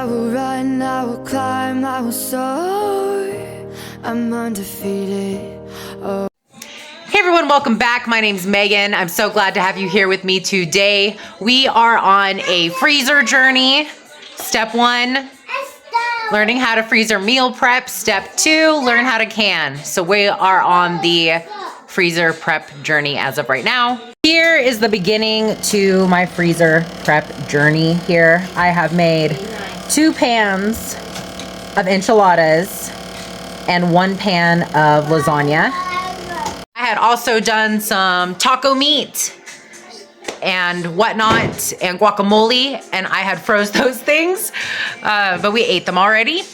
I will run, I will climb, I will soar. I'm undefeated. Oh. Hey everyone, welcome back. My name's Megan. I'm so glad to have you here with me today. We are on a freezer journey. Step 1, learning how to freezer meal prep. Step 2, learn how to can. So we are on the freezer prep journey as of right now. Here is the beginning to my freezer prep journey here. I have made 2 pans of enchiladas and 1 pan of lasagna. I had also done some taco meat and whatnot and guacamole, and I had froze those things, but we ate them already.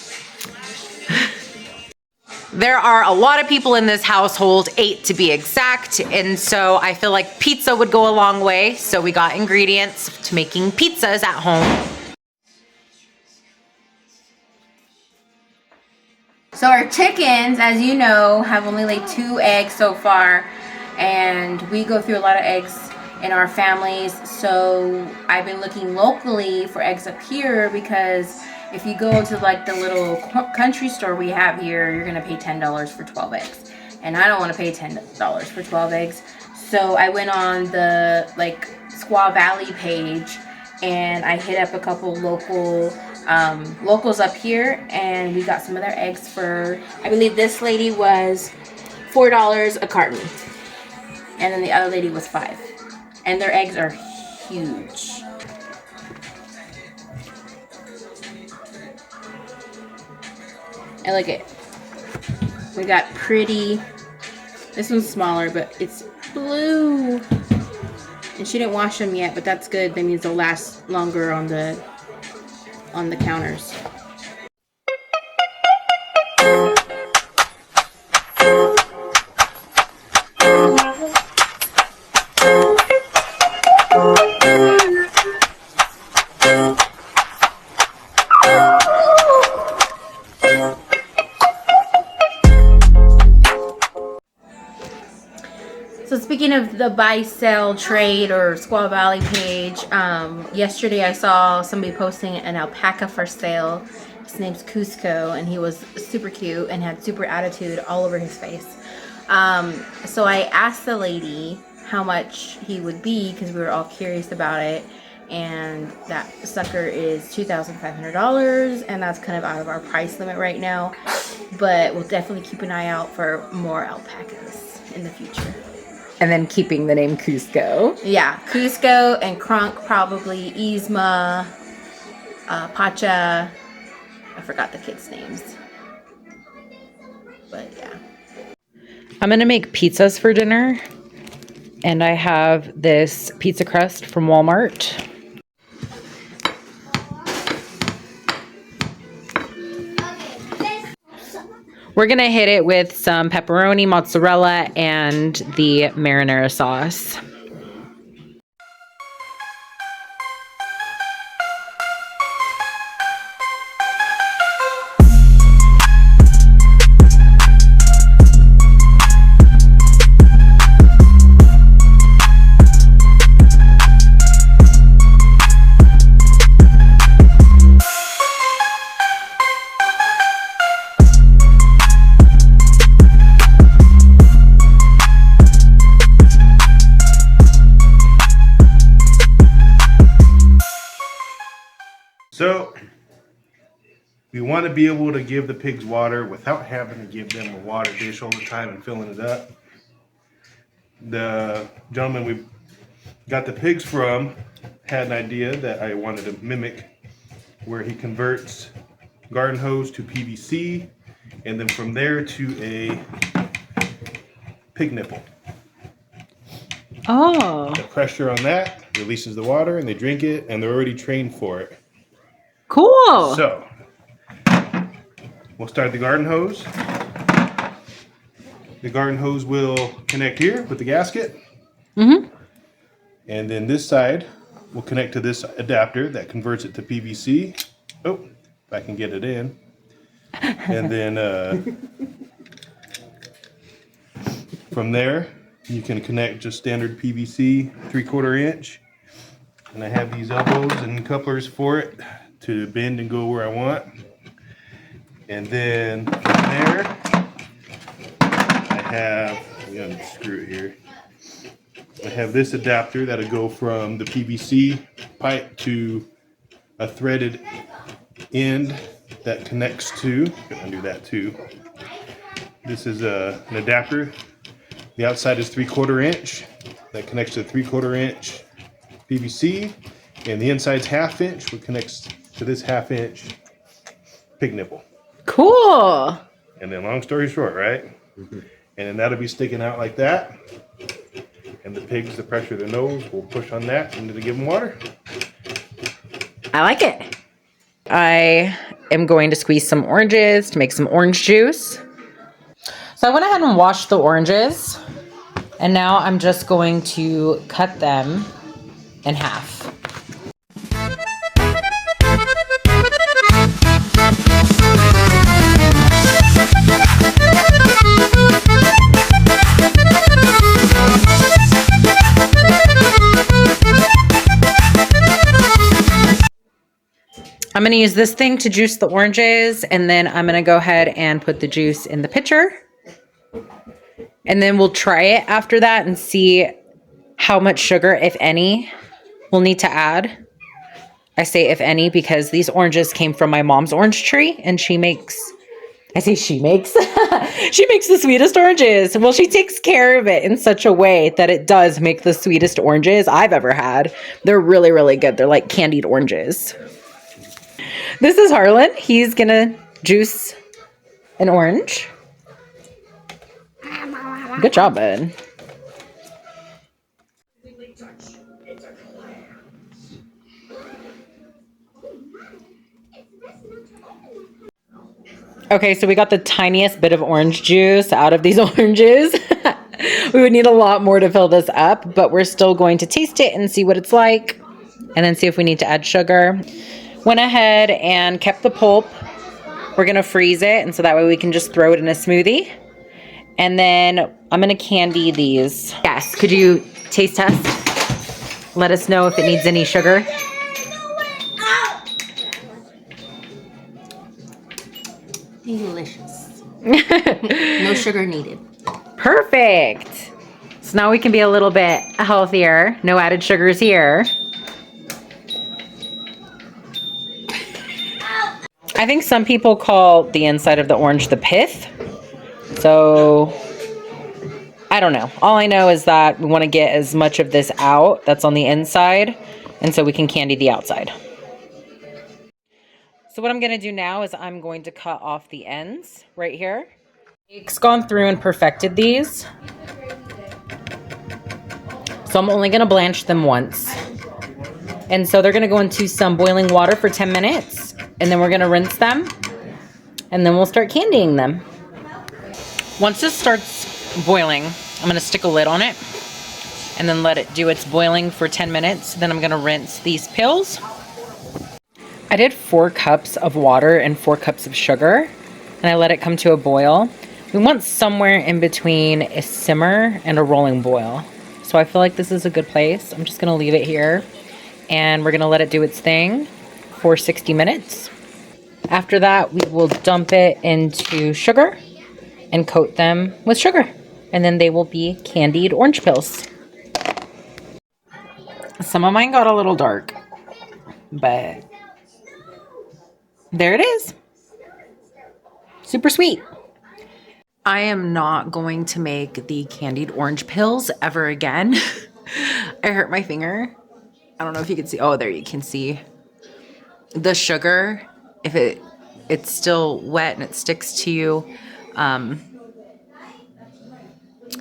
There are a lot of people in this household, 8 to be exact, and so I feel like pizza would go a long way, so we got ingredients to making pizzas at home. So our chickens, as you know, have only laid 2 eggs so far, and we go through a lot of eggs in our families, so I've been looking locally for eggs up here, because if you go to like the little country store we have here, you're gonna pay $10 for 12 eggs, and I don't want to pay $10 for 12 eggs. So I went on the like Squaw Valley page and I hit up a couple locals up here, and we got some of their eggs for, I believe this lady was $4 a carton, and then the other lady was $5, and their eggs are huge. And look at, we got pretty, this one's smaller, but it's blue, and she didn't wash them yet, but that's good. That means they'll last longer on the counters. So speaking of the buy, sell, trade, or Squaw Valley page, yesterday I saw somebody posting an alpaca for sale. His name's Cusco, and he was super cute and had super attitude all over his face. So I asked the lady how much he would be, because we were all curious about it, and that sucker is $2,500, and that's kind of out of our price limit right now, but we'll definitely keep an eye out for more alpacas in the future. And then keeping the name Cusco. Yeah, Cusco and Kronk, probably Yzma, Pacha. I forgot the kids' names. But yeah. I'm gonna make pizzas for dinner, and I have this pizza crust from Walmart. We're gonna hit it with some pepperoni, mozzarella, and the marinara sauce. So we want to be able to give the pigs water without having to give them a water dish all the time and filling it up. The gentleman we got the pigs from had an idea that I wanted to mimic, where he converts garden hose to PVC, and then from there to a pig nipple. Oh, The pressure on that releases the water, and they drink it, and they're already trained for it. cool. So, we'll start the garden hose. The garden hose will connect here with the gasket. Mm-hmm. And then this side will connect to this adapter that converts it to PVC. Oh, if I can get it in. And then from there, you can connect just standard PVC 3/4 inch. And I have these elbows and couplers for it to bend and go where I want. And then from there, I have, I'm going to screw it here. I have this adapter that'll go from the PVC pipe to a threaded end that connects to, I'm going to undo that too. This is an adapter. The outside is 3/4 inch. That connects to 3/4 inch PVC. And the inside's 1/2 inch, which connects to this 1/2 inch pig nipple. Cool. And then long story short, right? And then that'll be sticking out like that. And the pigs, the pressure of their nose will push on that and it'll give them water. I like it. I am going to squeeze some oranges to make some orange juice. So I went ahead and washed the oranges. And now I'm just going to cut them in half. I'm going to use this thing to juice the oranges, and then I'm going to go ahead and put the juice in the pitcher. And then we'll try it after that and see how much sugar, if any, we'll need to add. I say if any because these oranges came from my mom's orange tree, and she makes, she makes the sweetest oranges. Well, she takes care of it in such a way that it does make the sweetest oranges I've ever had. They're really, really good. They're like candied oranges. This is Harlan. He's gonna juice an orange. Good job, bud. Okay, so we got the tiniest bit of orange juice out of these oranges. We would need a lot more to fill this up, but we're still going to taste it and see what it's like, and then see if we need to add sugar. Went ahead and kept the pulp. We're gonna freeze it, and so that way we can just throw it in a smoothie. And then I'm gonna candy these. Yes, could you taste test? Let us know if it needs any sugar. Delicious. No sugar needed. Perfect. So now we can be a little bit healthier. No added sugars here. I think some people call the inside of the orange the pith. So I don't know. All I know is that we want to get as much of this out that's on the inside, and so we can candy the outside. So what I'm going to do now is I'm going to cut off the ends right here. Jake's gone through and perfected these. So I'm only going to blanch them once. And so they're going to go into some boiling water for 10 minutes. And then we're going to rinse them. And then we'll start candying them. Once this starts boiling, I'm going to stick a lid on it. And then let it do its boiling for 10 minutes. Then I'm going to rinse these pills. I did 4 cups of water and 4 cups of sugar. And I let it come to a boil. We want somewhere in between a simmer and a rolling boil. So I feel like this is a good place. I'm just going to leave it here. And we're going to let it do its thing for 60 minutes. After that, we will dump it into sugar and coat them with sugar. And then they will be candied orange pills. Some of mine got a little dark, but there it is. Super sweet. I am not going to make the candied orange pills ever again. I hurt my finger. I don't know if you can see. Oh, there you can see the sugar. If it's still wet and it sticks to you, it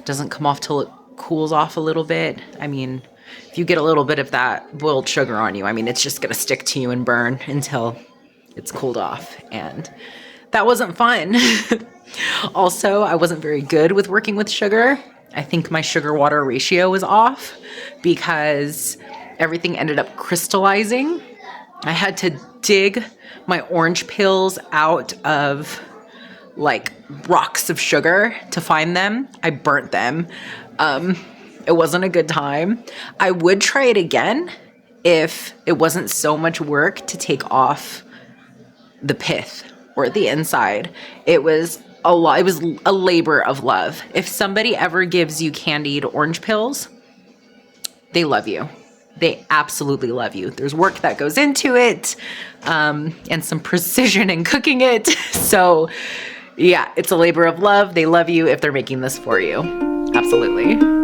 doesn't come off till it cools off a little bit. I mean, if you get a little bit of that boiled sugar on you, I mean, it's just going to stick to you and burn until it's cooled off. And that wasn't fun. Also, I wasn't very good with working with sugar. I think my sugar water ratio was off because everything ended up crystallizing. I had to dig my orange pills out of like rocks of sugar to find them. I burnt them. It wasn't a good time. I would try it again if it wasn't so much work to take off the pith or the inside. It was a lot. It was a labor of love. If somebody ever gives you candied orange pills, they love you. They absolutely love you. There's work that goes into it, and some precision in cooking it. So yeah, it's a labor of love. They love you if they're making this for you. Absolutely.